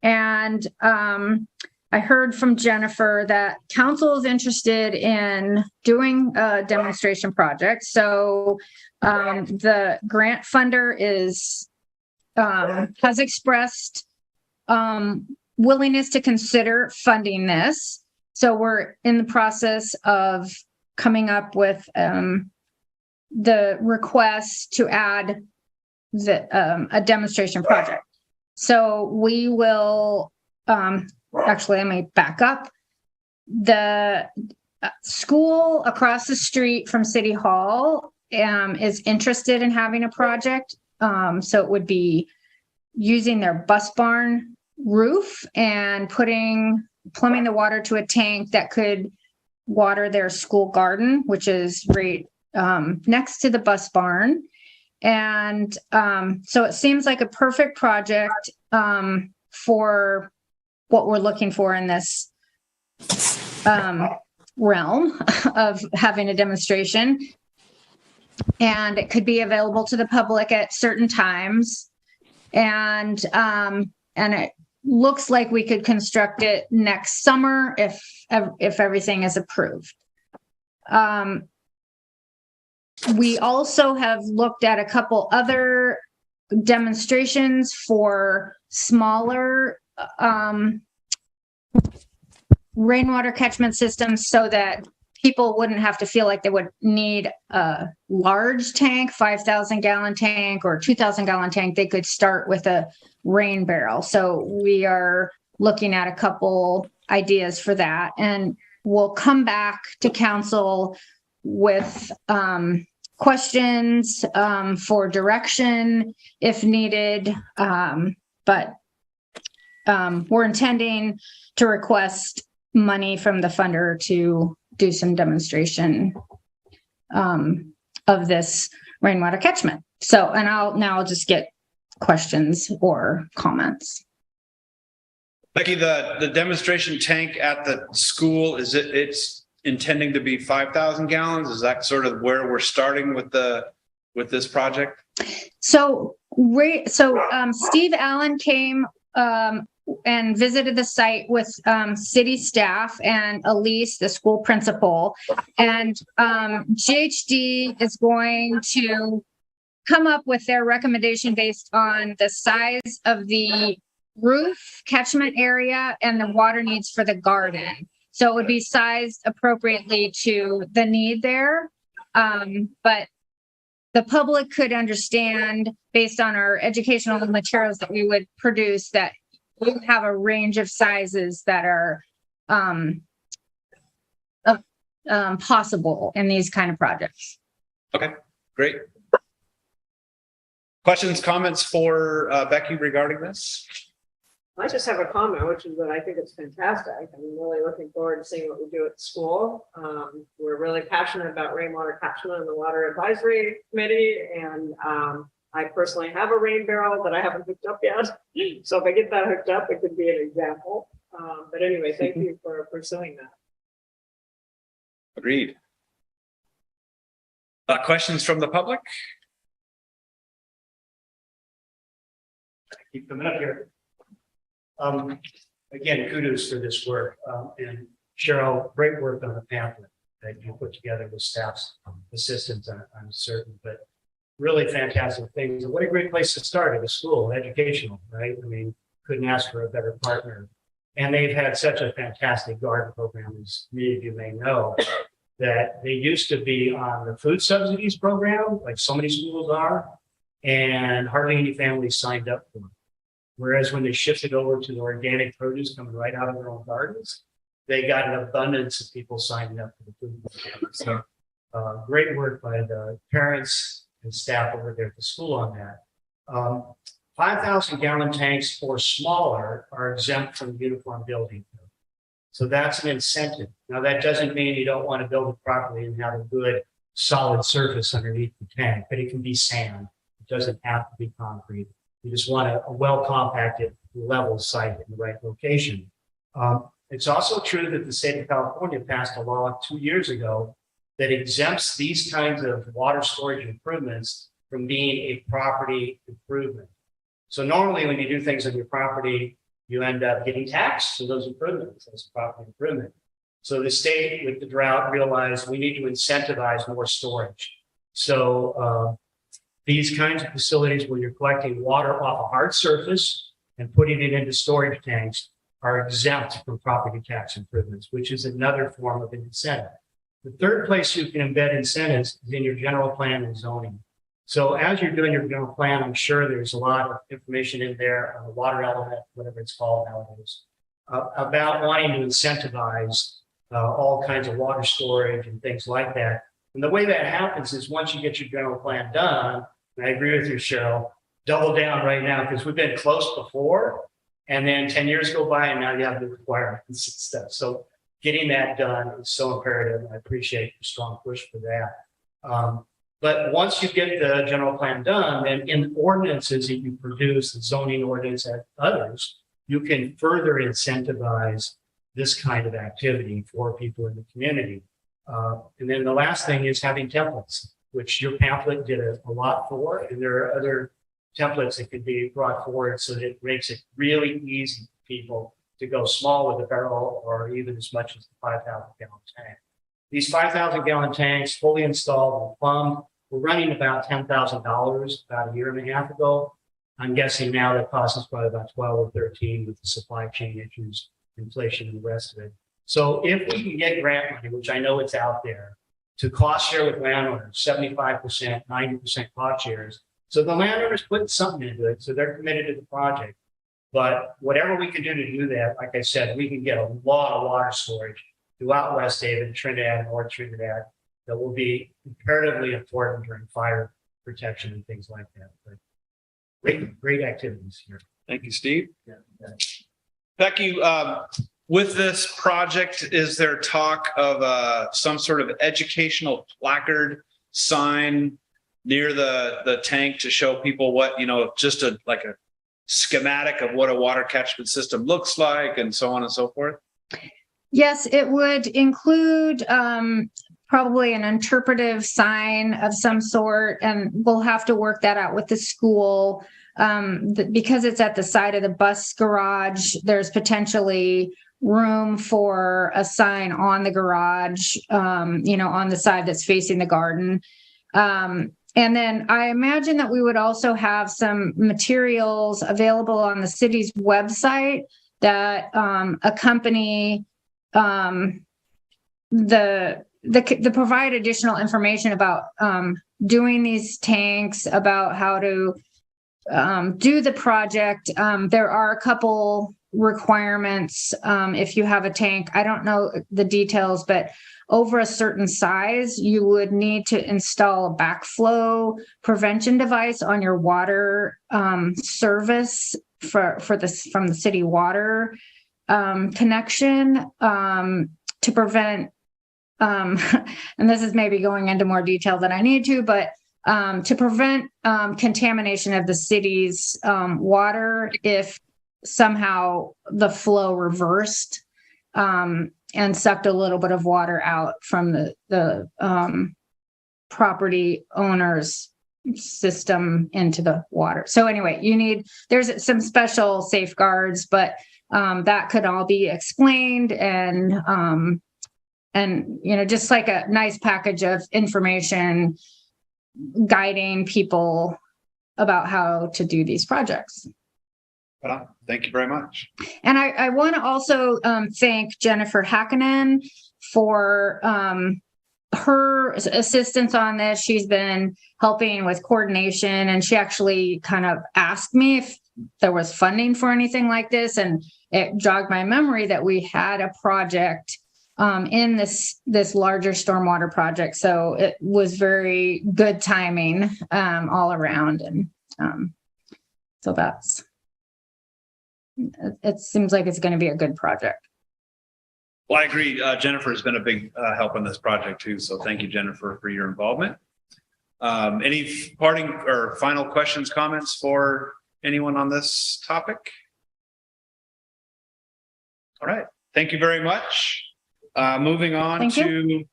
And I heard from Jennifer that council is interested in doing a demonstration project. So the grant funder has expressed willingness to consider funding this. So we're in the process of coming up with the request to add a demonstration project. So we will, actually, let me back up. The school across the street from City Hall is interested in having a project. So it would be using their bus barn roof and plumbing the water to a tank that could water their school garden, which is right next to the bus barn. And so it seems like a perfect project for what we're looking for in this realm of having a demonstration. And it could be available to the public at certain times. And it looks like we could construct it next summer if everything is approved. We also have looked at a couple other demonstrations for smaller rainwater catchment systems so that people wouldn't have to feel like they would need a large tank, 5,000 gallon tank or 2,000 gallon tank. They could start with a rain barrel. So we are looking at a couple ideas for that, and we'll come back to council with questions for direction if needed. But we're intending to request money from the funder to do some demonstration of this rainwater catchment. So, and I'll just get questions or comments. Becky, the demonstration tank at the school, it's intending to be 5,000 gallons? Is that sort of where we're starting with this project? So Steve Allen came and visited the site with city staff and Elise, the school principal. And GHD is going to come up with their recommendation based on the size of the roof catchment area and the water needs for the garden. So it would be sized appropriately to the need there. But the public could understand based on our educational materials that we would produce that we have a range of sizes that are possible in these kind of projects. Okay, great. Questions, comments for Becky regarding this? I just have a comment, which is that I think it's fantastic. I'm really looking forward to seeing what we do at school. We're really passionate about rainwater catchment and the Water Advisory Committee. And I personally have a rain barrel that I haven't hooked up yet. So if I get that hooked up, it could be an example. But anyway, thank you for pursuing that. Agreed. Questions from the public? Keep coming up here. Again, kudos for this work. And Cheryl, great work on the pamphlet that you put together with staff's assistance, I'm certain, but really fantastic things. And what a great place to start at a school, educational, right? I mean, couldn't ask for a better partner. And they've had such a fantastic garden program, as many of you may know, that they used to be on the food subsidies program, like so many schools are, and hardly any families signed up for it. Whereas when they shifted over to the organic produce coming right out of their own gardens, they got an abundance of people signing up for the food program. So great work by the parents and staff over there at the school on that. 5,000 gallon tanks or smaller are exempt from the uniform building code. So that's an incentive. Now that doesn't mean you don't want to build it properly and have a good solid surface underneath the tank, but it can be sand. It doesn't have to be concrete. You just want a well-compacted level site in the right location. It's also true that the state of California passed a law 2 years ago that exempts these kinds of water storage improvements from being a property improvement. So normally when you do things on your property, you end up getting taxed for those improvements as a property improvement. So the state with the drought realized we need to incentivize more storage. So these kinds of facilities where you're collecting water off a hard surface and putting it into storage tanks are exempt from property tax improvements, which is another form of an incentive. The third place you can embed incentives is in your general plan and zoning. So as you're doing your general plan, I'm sure there's a lot of information in there on the water element, whatever it's called nowadays, about wanting to incentivize all kinds of water storage and things like that. And the way that happens is once you get your general plan done, and I agree with you, Cheryl, double down right now because we've been close before. And then 10 years go by and now you have the requirements and stuff. So getting that done is so imperative. And I appreciate your strong push for that. But once you get the general plan done, then in the ordinances that you produce, the zoning ordinance and others, you can further incentivize this kind of activity for people in the community. And then the last thing is having templates, which your pamphlet did a lot for. And there are other templates that could be brought forward so that it makes it really easy for people to go small with a barrel or even as much as the 5,000 gallon tank. These 5,000 gallon tanks fully installed and plumbed were running about $10,000 about a year and a half ago. I'm guessing now that cost is probably about 12 or 13 with the supply chain issues, inflation and the rest of it. So if we can get grant money, which I know it's out there, to cost share with landowners, 75%, 90% cost shares. So the landowner's putting something into it, so they're committed to the project. But whatever we can do to do that, like I said, we can get a lot of water storage throughout West Haven, Trinidad, North Trinidad, that will be imperatively important during fire protection and things like that. But great activities here. Thank you, Steve. Yeah. Becky, with this project, is there talk of some sort of educational placard sign near the tank to show people what, just like a schematic of what a water catchment system looks like and so on and so forth? Yes, it would include probably an interpretive sign of some sort, and we'll have to work that out with the school. because it's at the side of the bus garage, there's potentially room for a sign on the garage, on the side that's facing the garden. And then I imagine that we would also have some materials available on the city's website that accompany the provide additional information about doing these tanks, about how to do the project. There are a couple requirements if you have a tank. I don't know the details, but over a certain size, you would need to install a backflow prevention device on your water service from the city water connection to prevent, and this is maybe going into more detail than I need to, but to prevent contamination of the city's water if somehow the flow reversed and sucked a little bit of water out from the property owner's system into the water. So anyway, there's some special safeguards, but that could all be explained and just like a nice package of information guiding people about how to do these projects. Thank you very much. And I want to also thank Jennifer Hakkinen for her assistance on this. She's been helping with coordination, and she actually kind of asked me if there was funding for anything like this. And it jogged my memory that we had a project in this larger stormwater project. So it was very good timing all around. And so it seems like it's going to be a good project. Well, I agree. Jennifer has been a big help on this project too. So thank you, Jennifer, for your involvement. Any parting or final questions, comments for anyone on this topic? All right. Thank you very much. Moving on to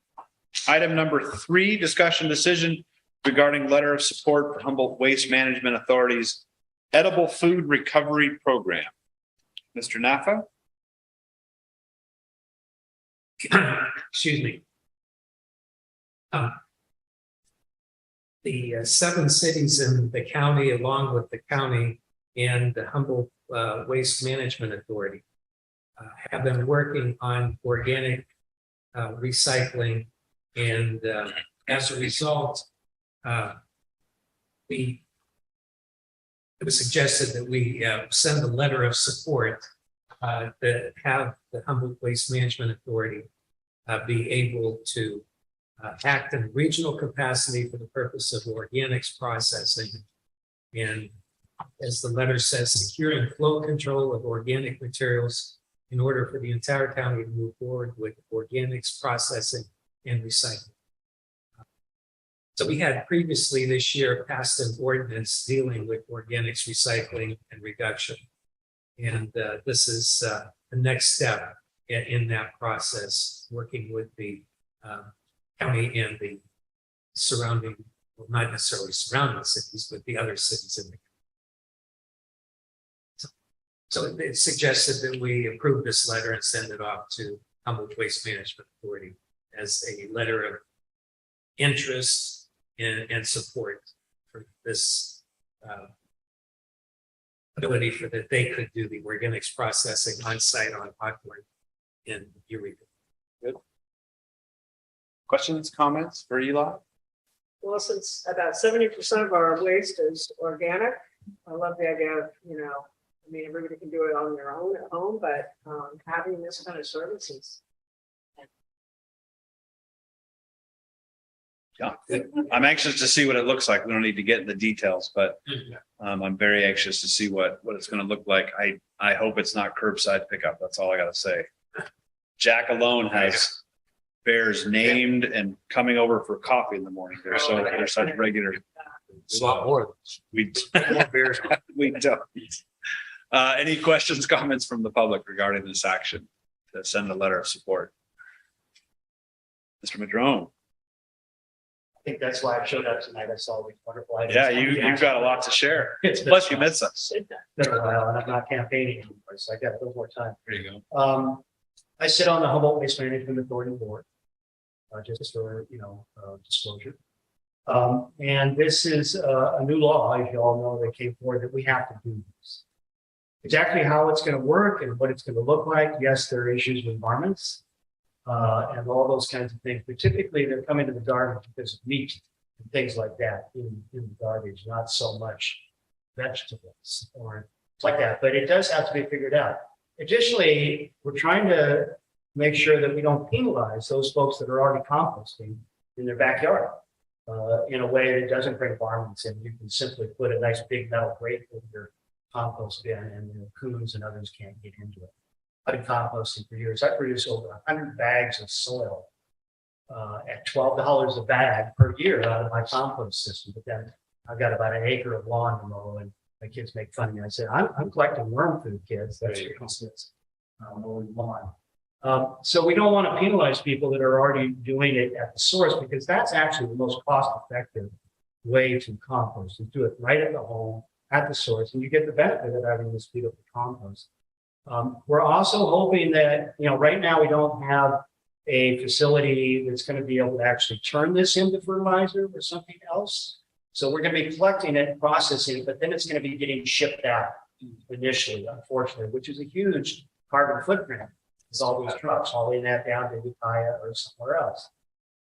item number 3, discussion decision regarding letter of support for Humboldt Waste Management Authority's edible food recovery program. Mr. Naffa. Excuse me. The 7 cities in the county, along with the county and the Humboldt Waste Management Authority, have been working on organic recycling, and as a result, it was suggested that we send a letter of support that have the Humboldt Waste Management Authority be able to act in regional capacity for the purpose of organics processing. And as the letter says, securing flow control of organic materials in order for the entire county to move forward with organics processing and recycling. So we had previously this year passed an ordinance dealing with organics recycling and reduction. And this is the next step in that process, working with the county and the surrounding, well, not necessarily surrounding cities, but the other cities in the county. So it suggested that we approve this letter and send it off to Humboldt Waste Management Authority as a letter of interest and support for this ability for that they could do the organics processing on site on Hawthorne in Eureka. Good. Questions, comments for Eli? Well, since about 70% of our waste is organic, I love the idea of, everybody can do it on their own at home, but having this kind of services. Yeah, I'm anxious to see what it looks like. We don't need to get into the details, but I'm very anxious to see what it's going to look like. I hope it's not curbside pickup. That's all I got to say. Jack alone has bears named and coming over for coffee in the morning. They're such regular. It's a lot more. We don't. Any questions, comments from the public regarding this action to send a letter of support? Mr. Madrone. think that's why I showed up tonight. I saw these wonderful items. Yeah, you've got a lot to share. It's been Plus you miss us. been a while and I'm not campaigning anymore, so I got a little more time. There you go. I sit on the Humboldt Waste Management Authority board, just for, disclosure. And this is a new law, as you all know, that came forward that we have to do this. Exactly how it's going to work and what it's going to look like. Yes, there are issues with varmints and all those kinds of things, but typically they're coming to the garbage because of meat and things like that in the garbage, not so much vegetables or like that, but it does have to be figured out. Additionally, we're trying to make sure that we don't penalize those folks that are already composting in their backyard in a way that doesn't bring varmints in. You can simply put a nice big metal grate over your compost bin and the coons and others can't get into it. I've been composting for years. I produce over 100 bags of soil at $12 a bag per year out of my compost system. But then I've got about an acre of lawn to mow, and my kids make fun of me. I said, I'm collecting worm food, kids. That's your business. Mowing lawn. So we don't want to penalize people that are already doing it at the source, because that's actually the most cost-effective way to compost. You do it right at the home, at the source, and you get the benefit of having this beautiful compost. We're also hoping that, right now we don't have a facility that's going to be able to actually turn this into fertilizer or something else. So we're going to be collecting it, processing it, but then it's going to be getting shipped out initially, unfortunately, which is a huge carbon footprint. Is all these trucks hauling that down to Ukiah or somewhere else.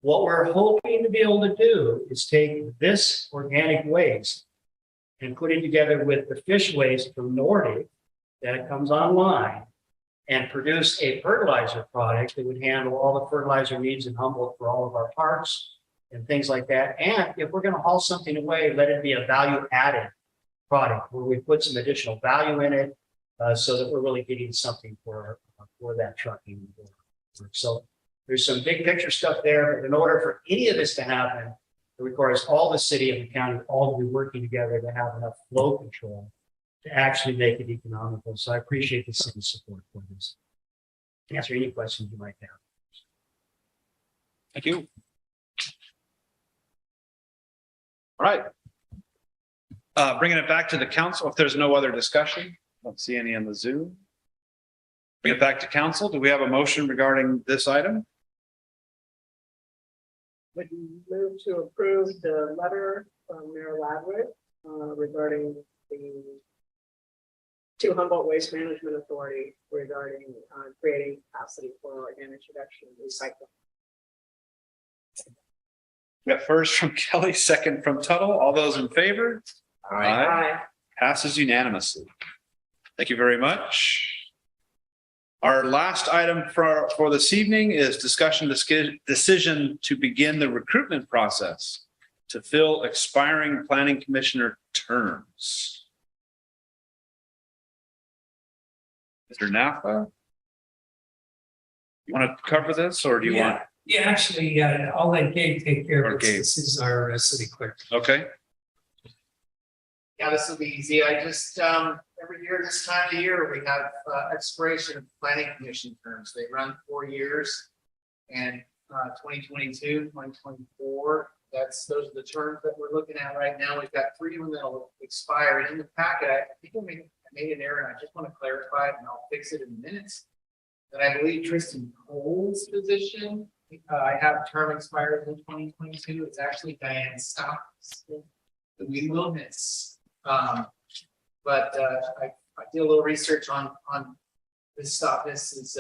What we're hoping to be able to do is take this organic waste and put it together with the fish waste from Nordic that comes online and produce a fertilizer product that would handle all the fertilizer needs in Humboldt for all of our parks and things like that. And if we're going to haul something away, let it be a value added product where we put some additional value in it so that we're really getting something for that trucking work. So there's some big picture stuff there, but in order for any of this to happen, it requires all the city and the county all to be working together to have enough flow control to actually make it economical. So I appreciate the city's support for this. Answer any questions you might have. Thank you. All right. Bringing it back to the council, if there's no other discussion, don't see any on the Zoom. Bring it back to council. Do we have a motion regarding this item? Would you move to approve the letter from Mayor Ladwick regarding to Humboldt Waste Management Authority regarding creating capacity for organic reduction and recycling? We got first from Kelly, second from Tuttle. All those in favor? Aye. Passes unanimously. Thank you very much. Our last item for this evening is discussion decision to begin the recruitment process to fill expiring planning commissioner terms. Mr. Napa, you want to cover this, or do you want? Yeah, actually, I'll let Gabe take care Or of it. Gabe. This is our city clerk. Okay. Yeah, this will be easy. I just, every year, this time of year, we have expiration of planning commission terms. They run 4 years. And 2022, 2024, those are the terms that we're looking at right now. We've got 3 of them that'll expire. And in the packet, I think I made an error, and I just want to clarify it, and I'll fix it in minutes. That I believe Tristan Cole's position, I have term expires in 2022. It's actually Diane Stocks that we will miss. But I did a little research on this stuff. This is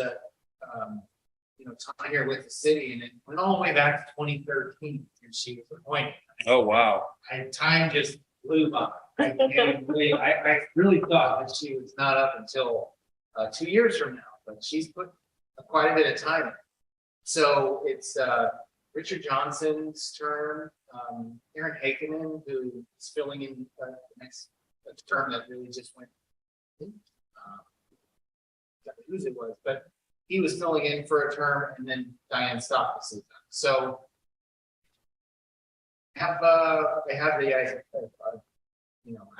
time here with the city, and it went all the way back to 2013, and she was appointed. Oh, wow. Time just flew by. And I really thought that she was not up until 2 years from now, but she's put quite a bit of time in. So it's Richard Johnson's term, Aaron Hakeman, who is filling in the next term that really just went, whose it was, but he was filling in for a term, and then Diane stopped the season. So they have the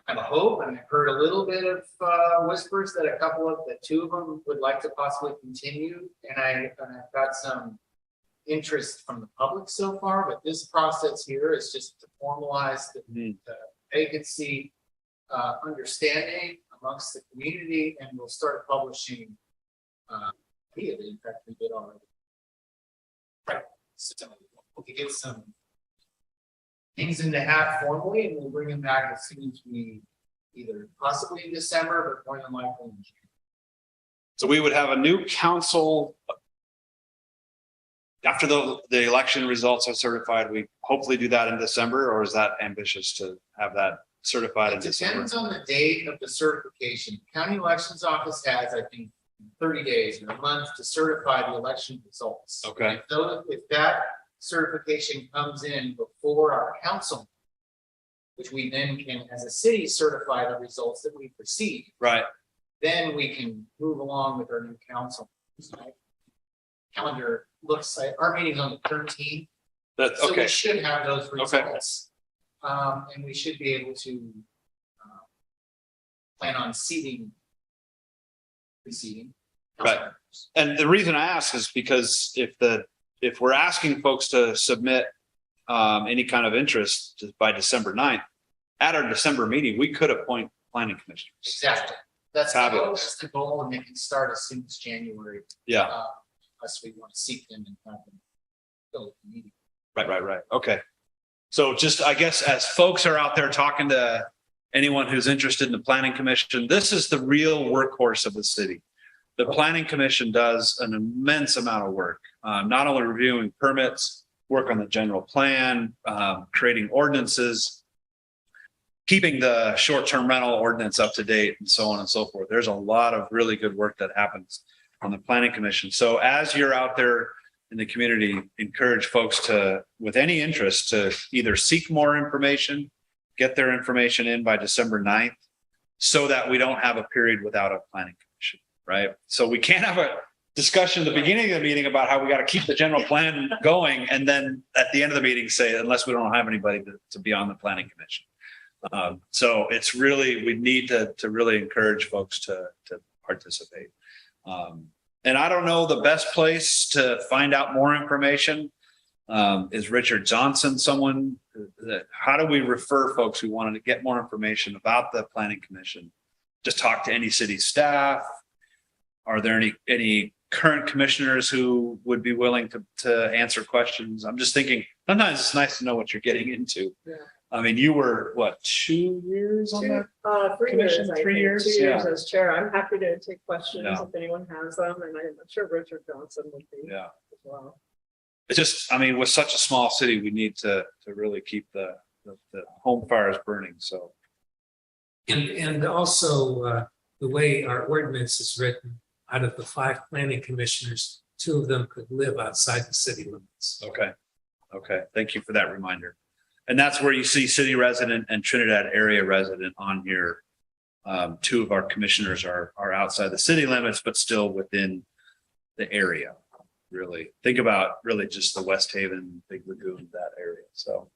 kind of hope, and I've heard a little bit of whispers that 2 of them would like to possibly continue, and I've got some interest from the public so far, but this process here is just to formalize the vacancy understanding amongst the community, and we'll start publishing immediately. In fact, we did already. Right. So we get some things in the hat formally, and we'll bring them back as soon as we either possibly in December, but more than likely in June. So we would have a new council after the election results are certified. We hopefully do that in December, or is that ambitious to have that certified in It December? depends on the date of the certification. County Elections Office has, I think, 30 days or a month to certify the election results. Okay. If that certification comes in before our council, which we then can, as a city, certify the results that we've received, Right. then we can move along with our new council. Calendar looks like our meeting's on the 13th. That's So okay. we should have those results. And we should be able to plan on preceding. Right. And the reason I ask is because if we're asking folks to submit any kind of interest by December 9th, at our December meeting, we could appoint planning commissioners. Exactly. That's Fabulous. the goal, and they can start as soon as January. Yeah. Unless we want to seek them and have them fill the meeting. Right. Okay. So just, I guess, as folks are out there talking to anyone who's interested in the planning commission, this is the real workhorse of the city. The planning commission does an immense amount of work, not only reviewing permits, work on the general plan, creating ordinances, keeping the short-term rental ordinance up to date, and so on and so forth. There's a lot of really good work that happens on the planning commission. So as you're out there in the community, encourage folks to, with any interest, to either seek more information, get their information in by December 9th, so that we don't have a period without a planning commission, right? So we can't have a discussion at the beginning of the meeting about how we got to keep the general plan going, and then at the end of the meeting say, unless we don't have anybody to be on the planning commission. So it's really, we need to really encourage folks to participate. And I don't know the best place to find out more information. Is Richard Johnson someone that, how do we refer folks who wanted to get more information about the planning commission? Just talk to any city staff? Are there any current commissioners who would be willing to answer questions? I'm just thinking, sometimes it's nice to know what you're getting into. Yeah. I mean, you were what, 2 years on that? 3 Commission, years, 3 years? 2 years Yeah. as chair. I'm happy to take questions Yeah. if anyone has them, and I'm sure Richard Johnson would be Yeah. as well. It's just, I mean, with such a small city, we need to really keep the home fires burning. So. And also, the way our ordinance is written, out of the 5 planning commissioners, 2 of them could live outside the city limits. Okay. Thank you for that reminder. And that's where you see city resident and Trinidad area resident on here. 2 of our commissioners are outside the city limits, but still within the area. Really think about really just the West Haven, Big Lagoon, that area. So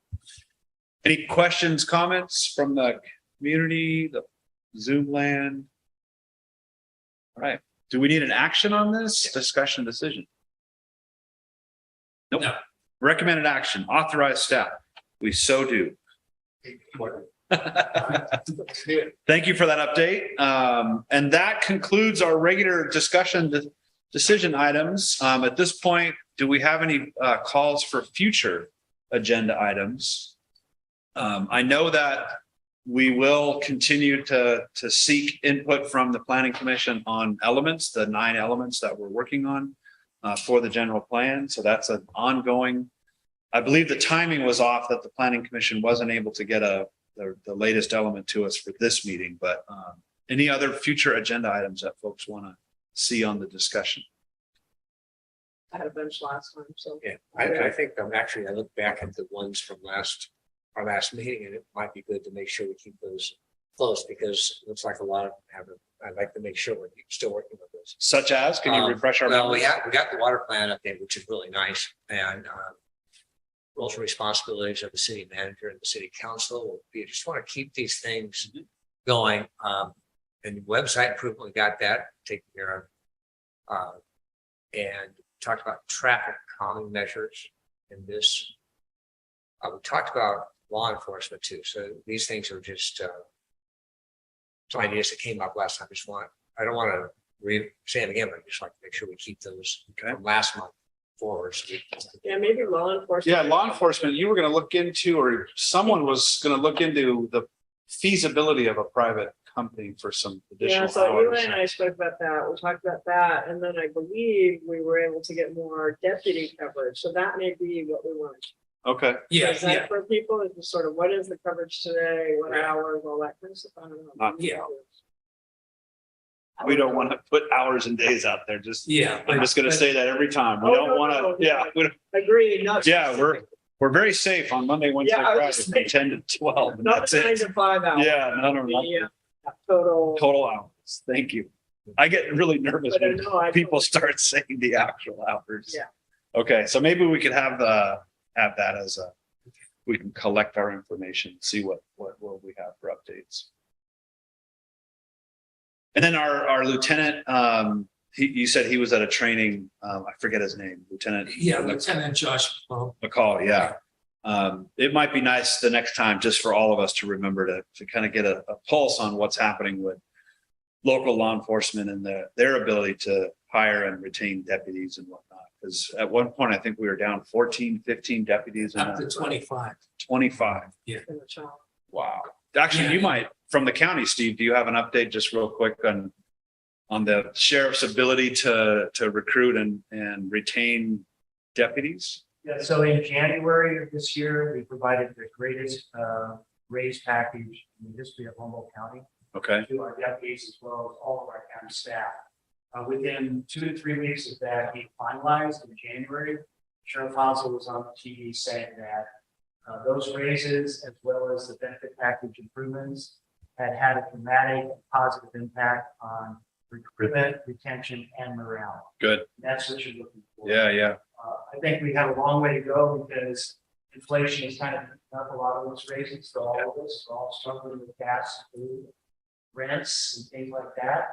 any questions, comments from the community, the Zoom land? All right. Do we need an action on this? Discussion decision? Nope. No. Recommended action, authorize staff. We so do. Thank you for that update. And that concludes our regular discussion decision items. At this point, do we have any calls for future agenda items? I know that we will continue to seek input from the Planning Commission on elements, the 9 elements that we're working on for the general plan. So that's an ongoing. I believe the timing was off, that the Planning Commission wasn't able to get the latest element to us for this meeting, but any other future agenda items that folks want to see on the discussion? I had a bench last time, so. Yeah, I think I look back at the ones from our last meeting, and it might be good to make sure we keep those close, because it looks like a lot of them I'd like to make sure we're still working with those. Such as, can you refresh our Well, memory? we got the water plan update, which is really nice, and roles and responsibilities of the city manager and the city council. We just want to keep these things going. And website improvement, we got that taken care of. And talked about traffic calming measures in this. We talked about law enforcement too. So these things are just some ideas that came up last time. I don't want to say it again, but I just like to make sure we keep those from last month forward. So Yeah, maybe law enforcement. Yeah, law enforcement, you were going to look into, or someone was going to look into the feasibility of a private company for some Yeah, additional so hours. Eli and I spoke about that. We talked about that, and then I believe we were able to get more deputy coverage. So that may be what we want. Okay, Yeah, Is that yeah, for people? Is just sort of what is the coverage today? What Right. hours? All that kind of stuff. I don't know. Yeah. we don't want to put hours and days out there. Just, yeah. I'm just going to but- say that every time. We Oh, don't no, want no, to, yeah, we don't- Agree. Not yeah, we're very safe on Monday, Wednesday, Yeah, I Friday, was from just 10 to 12. and not That's the 9 it. to 5 hours. Yeah, none of that. Yeah, total. Total hours. Thank you. I get really nervous But I when know, I people totally- start saying the actual hours. Yeah. Okay, so maybe we could have that as we can collect our information, see what we have for updates. And then our lieutenant, you said he was at a training, I forget his name, Lieutenant. Yeah, Lieutenant Josh McCall, yeah. It might be nice the next time, just for all of us to remember to kind of get a pulse on what's happening with local law enforcement and their ability to hire and retain deputies and whatnot. Because at one point, I think we were down 14, 15 deputies. up to 25. 25. in the child. Wow. Actually, Yeah. you might, from the county, Steve, do you have an update just real quick on the sheriff's ability to recruit and retain deputies? Yeah, so in January of this year, we provided the greatest raise package in the history of Humboldt County Okay, to our deputies as well as all of our county staff. Within 2 to 3 weeks of that being finalized in January, Sheriff Hansel was on the TV saying that those raises as well as the benefit package improvements had a dramatic positive impact on recruitment, retention, and morale. good. That's what you're looking for. Yeah. I think we have a long way to go because inflation has kind of eaten up a lot of those raises for all of us. We're all struggling with gas, food, rents, and things like that.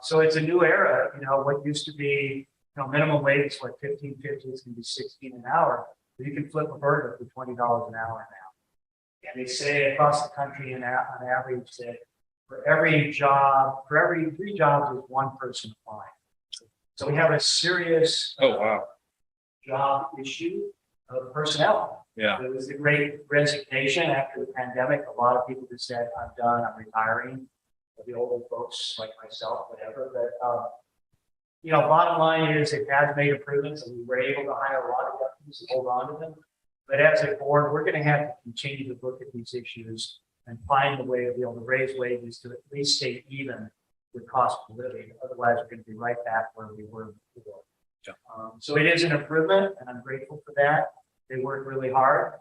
So it's a new era. You know, what used to be, minimum wage is what, $15.50, it's gonna be $16 an hour. But you can flip a burger for $20 an hour now. And they say across the country on average that for every 3 jobs, there's one person applying. So we have a serious Oh, wow. job issue of personnel. Yeah. It was the great resignation after the pandemic. A lot of people just said, I'm done, I'm retiring. The older folks like myself, whatever, but, bottom line is it has made improvements and we were able to hire a lot of deputies and hold on to them. But as a board, we're going to have to continue to look at these issues and find a way to be able to raise wages to at least stay even with cost of living. Otherwise, we're going to be right back where we were before. Yeah. So it is an improvement and I'm grateful for that. They work really hard,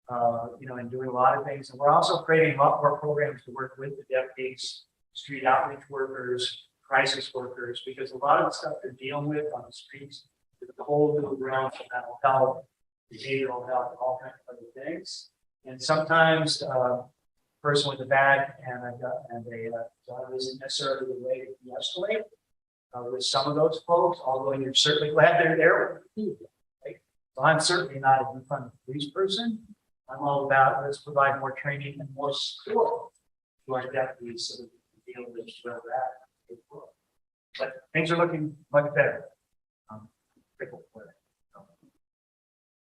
and doing a lot of things. And we're also creating a lot more programs to work with the deputies, street outreach workers, crisis workers, because a lot of the stuff they're dealing with on the streets is a whole new realm of mental health, behavioral health, all kinds of other things. And sometimes person with a bag and a gun isn't necessarily the way to de-escalate with some of those folks, although you're certainly glad they're there with you. Right? So I'm certainly not a defund police person. I'm all about let's provide more training and more support to our deputies so that we can deal with where we're at. But things are looking much better. Grateful for it.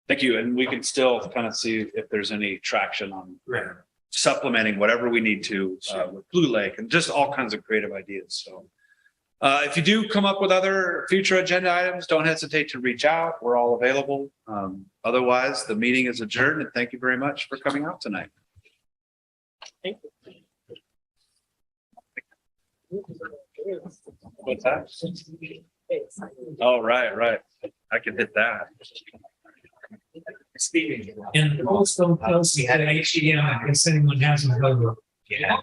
Thank you. And we can still kind of see if there's any traction on Right. supplementing whatever we need to with Blue Lake and just all kinds of creative ideas. So if you do come up with other future agenda items, don't hesitate to reach out. We're all available. Otherwise, the meeting is adjourned and thank you very much for coming out tonight. Thank you. What's that? Oh, right. I can hit that. speaking. And also, close to the HDM, if anyone hasn't heard of it. Yeah.